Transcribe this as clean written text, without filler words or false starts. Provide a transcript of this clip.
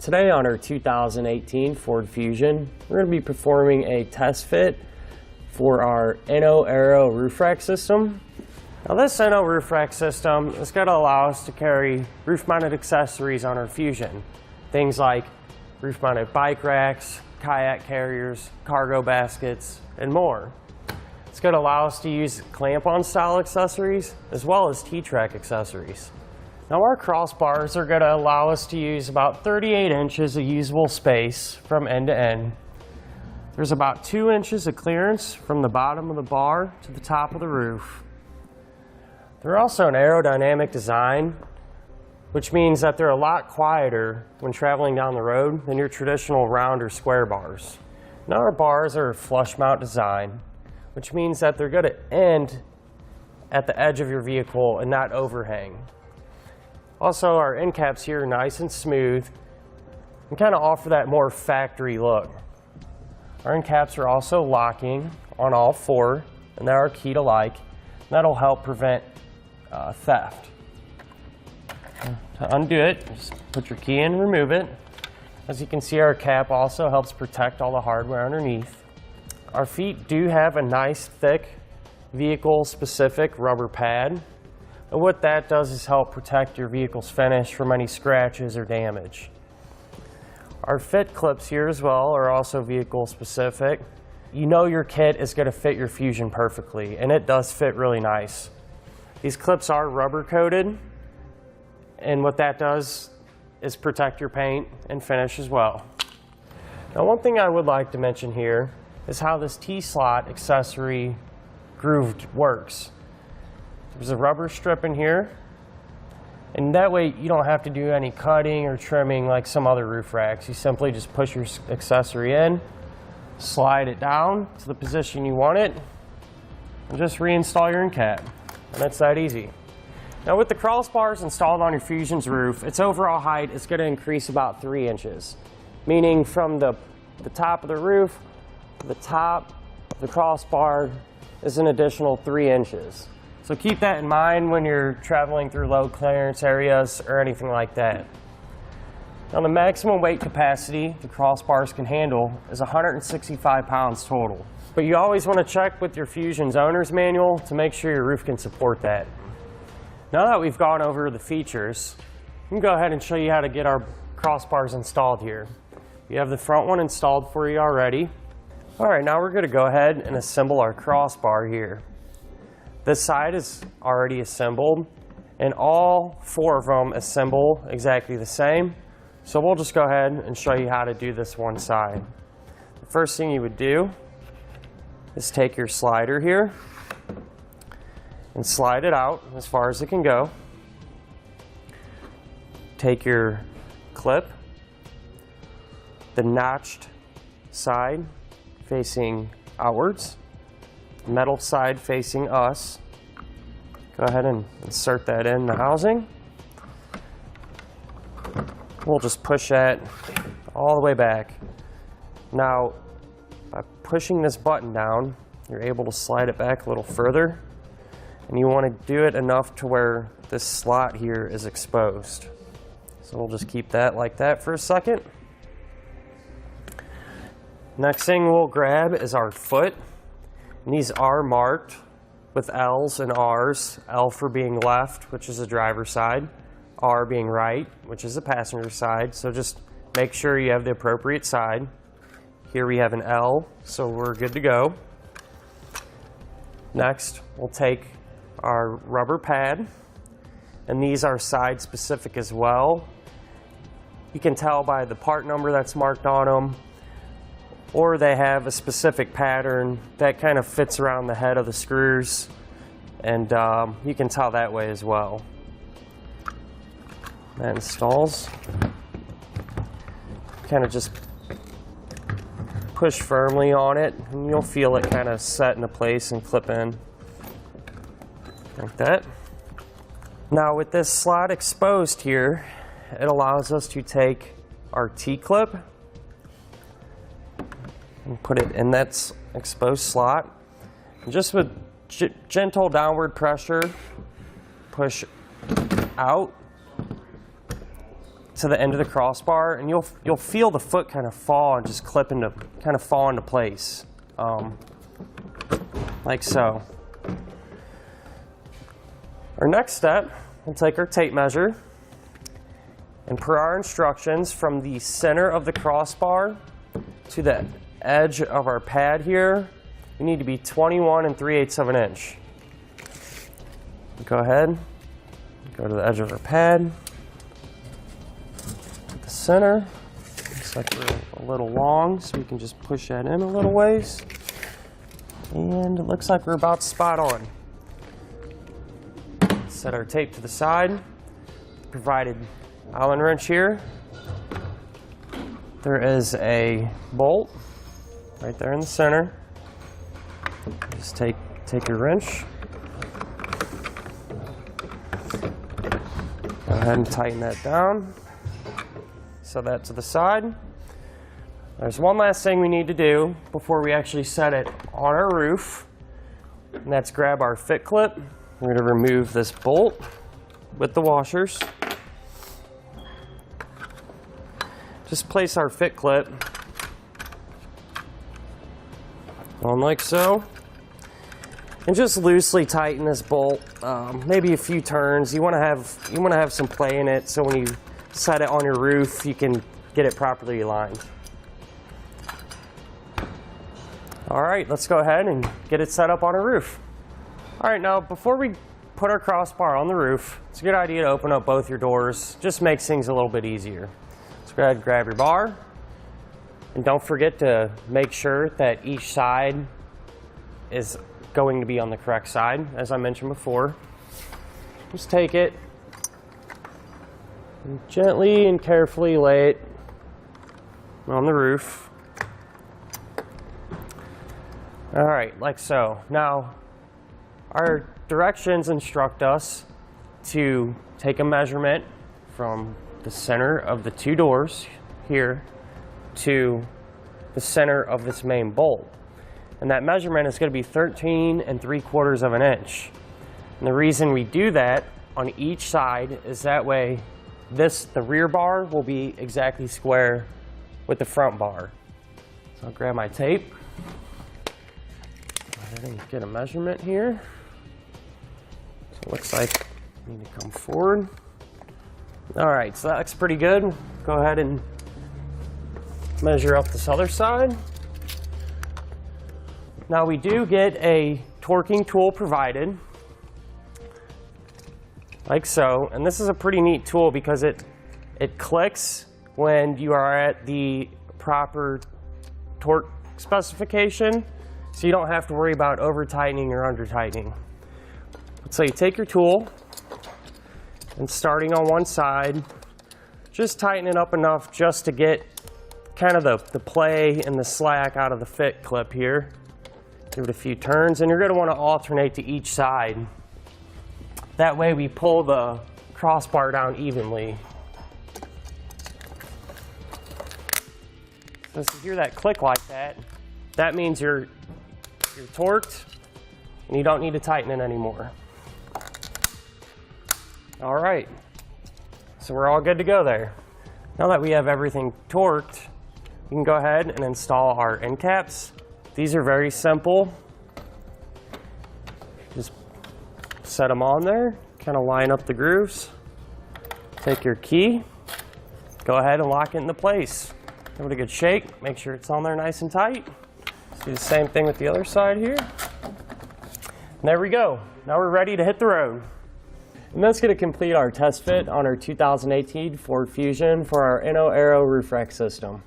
Today on our 2018 Ford Fusion, we're going to be performing a test fit for our Inno Aero roof rack system. Now this Inno roof rack system is going to allow us to carry roof-mounted accessories on our Fusion. Things like roof-mounted bike racks, kayak carriers, cargo baskets, and more. It's going to allow us to use clamp-on style accessories as well as T-track accessories. Now our crossbars are going to allow us to use about 38 inches of usable space from end to end. There's about 2 inches of clearance from the bottom of the bar to the top of the roof. They're also an aerodynamic design, which means that they're a lot quieter when traveling down the road than your traditional round or square bars. Now our bars are a flush mount design, which means that they're going to end at the edge of your vehicle and not overhang. Also, our end caps here are nice and smooth and kind of offer that more factory look. Our end caps are also locking on all 4, and they are key to like. That'll help prevent theft. To undo it, just put your key in, remove it. As you can see, our cap also helps protect all the hardware underneath. Our feet do have a nice thick vehicle-specific rubber pad. And what that does is help protect your vehicle's finish from any scratches or damage. Our fit clips here as well are also vehicle specific. You know your kit is going to fit your Fusion perfectly, and it does fit really nice. These clips are rubber coated, and what that does is protect your paint and finish as well. Now one thing I would like to mention here is how this T-slot accessory groove works. There's a rubber strip in here, and that way you don't have to do any cutting or trimming like some other roof racks. You simply just push your accessory in, slide it down to the position you want it, and just reinstall your end cap. And it's that easy. Now with the crossbars installed on your Fusion's roof, its overall height is going to increase about 3 inches, meaning from the top of the roof to the top of the crossbar is an additional 3 inches. So keep that in mind when you're traveling through low clearance areas or anything like that. Now the maximum weight capacity the crossbars can handle is 165 pounds total. But you always want to check with your Fusion's owner's manual to make sure your roof can support that. Now that we've gone over the features, we can go ahead and show you how to get our crossbars installed here. We have the front one installed for you already. All right, now we're going to go ahead and assemble our crossbar here. This side is already assembled, and all 4 of them assemble exactly the same. So we'll just go ahead and show you how to do this one side. The first thing you would do is take your slider here and slide it out as far as it can go. Take your clip, the notched side facing outwards, metal side facing us. Go ahead and insert that in the housing. We'll just push that all the way back. Now, by pushing this button down, you're able to slide it back a little further, and you want to do it enough to where this slot here is exposed. So we'll just keep that like that for a second. Next thing we'll grab is our foot. And these are marked with L's and R's. L for being left, which is the driver's side. R being right, which is the passenger side. So just make sure you have the appropriate side. Here we have an L, so we're good to go. Next, we'll take our rubber pad, and these are side specific as well. You can tell by the part number that's marked on them, or they have a specific pattern that kind of fits around the head of the screws, and you can tell that way as well. That installs. Kind of just push firmly on it, and you'll feel it kind of set into place and clip in like that. Now with this slot exposed here, it allows us to take our T-clip and put it in that exposed slot. And just with gentle downward pressure, push out to the end of the crossbar, and you'll feel the foot kind of fall and just clip into, kind of fall into place, like so. Our next step, we'll take our tape measure, and per our instructions, from the center of the crossbar to the edge of our pad here, we need to be 21 3/8 of an inch. Go ahead, go to the edge of our pad, to the center. Looks like we're a little long, so we can just push that in a little ways. And it looks like we're about spot on. Set our tape to the side. Provided Allen wrench here. There is a bolt right there in the center. Just take your wrench. Go ahead and tighten that down. Set that to the side. There's one last thing we need to do before we actually set it on our roof, and that's grab our fit clip. We're going to remove this bolt with the washers. Just place our fit clip on like so, and just loosely tighten this bolt. Maybe a few turns. You want to have some play in it, so when you set it on your roof, you can get it properly aligned. All right, let's go ahead and get it set up on our roof. All right, now before we put our crossbar on the roof, it's a good idea to open up both your doors. Just makes things a little bit easier. So go ahead and grab your bar, and don't forget to make sure that each side is going to be on the correct side, as I mentioned before. Just take it and gently and carefully lay it on the roof. All right, like so. Now, our directions instruct us to take a measurement from the center of the two doors here to the center of this main bolt. And that measurement is going to be 13 3/4 of an inch. And the reason we do that on each side is that way the rear bar will be exactly square with the front bar. So I'll grab my tape. Go ahead and get a measurement here. So it looks like I need to come forward. All right, so that looks pretty good. Go ahead and measure up this other side. Now we do get a torquing tool provided, like so. And this is a pretty neat tool because it clicks when you are at the proper torque specification, so you don't have to worry about over tightening or under tightening. So you take your tool, and starting on one side, just tighten it up enough just to get kind of the play and the slack out of the fit clip here. Give it a few turns, and you're going to want to alternate to each side. That way we pull the crossbar down evenly. So if you hear that click like that, that means you're torqued and you don't need to tighten it anymore. All right, so we're all good to go there. Now that we have everything torqued, you can go ahead and install our end caps. These are very simple. Just set them on there, kind of line up the grooves. Take your key, go ahead and lock it into place. Give it a good shake, make sure it's on there nice and tight. Let's do the same thing with the other side here. And there we go. Now we're ready to hit the road. And that's going to complete our test fit on our 2018 Ford Fusion for our Inno Aero roof rack system.